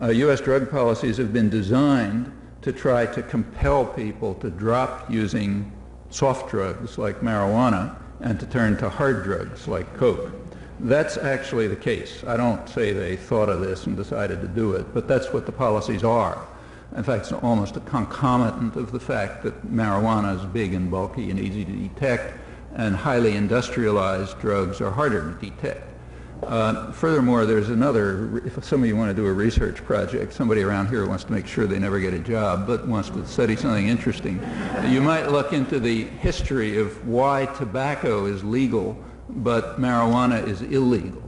U.S. drug policies have been designed to try to compel people to drop using soft drugs like marijuana and to turn to hard drugs like coke. That's actually the case. I don't say they thought of this and decided to do it, but that's what the policies are. In fact, it's almost a concomitant of the fact that marijuana is big and bulky and easy to detect, and highly industrialized drugs are harder to detect. Furthermore, there's another, if some of you want to do a research project, somebody around here wants to make sure they never get a job but wants to study something interesting, you might look into the history of why tobacco is legal but marijuana is illegal.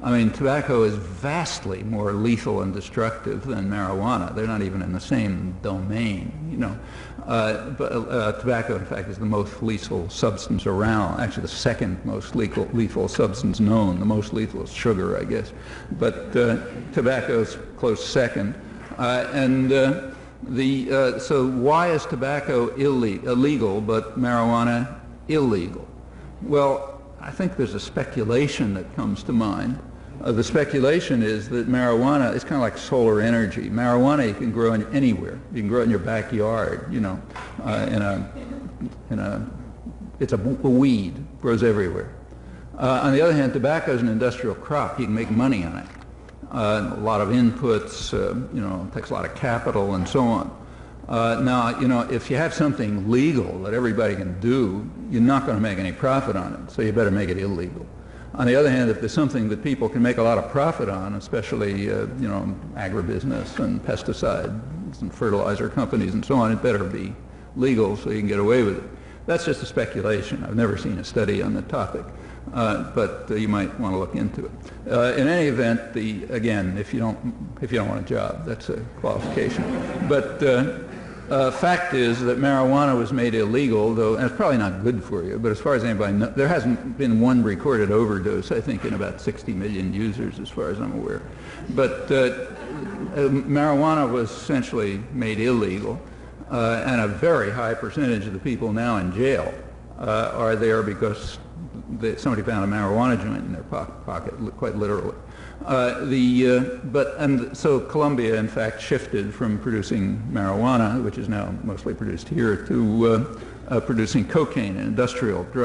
I mean, tobacco is vastly more lethal and destructive than marijuana. They're not even in the same domain, you know. But tobacco, in fact, is the most lethal substance around. Actually, the second most lethal substance known. The most lethal is sugar, I guess. But tobacco is close second. So why is tobacco illegal but marijuana illegal? Well, I think there's a speculation that comes to mind. The speculation is that marijuana is kind of like solar energy. Marijuana you can grow anywhere. You can grow it in your backyard, you know, it's a weed, grows everywhere. On the other hand, tobacco is an industrial crop. You can make money on it. A lot of inputs, you know, it takes a lot of capital and so on. Now, you know, if you have something legal that everybody can do, you're not going to make any profit on it, so you better make it illegal. On the other hand, if there's something that people can make a lot of profit on, especially, you know, agribusiness and pesticides and fertilizer companies and so on, it better be legal so you can get away with it. That's just a speculation. I've never seen a study on the topic, but you might want to look into it. In any event, again, if you don't want a job, that's a qualification. But fact is that marijuana was made illegal, though, and it's probably not good for you, but as far as anybody knows, there hasn't been one recorded overdose, I think, in about 60 million users, as far as I'm aware. But marijuana was essentially made illegal, and a very high percentage of the people now in jail are there because somebody found a marijuana joint in their pocket, quite literally. So Colombia, in fact, shifted from producing marijuana, which is now mostly produced here, to producing cocaine, an industrial drug.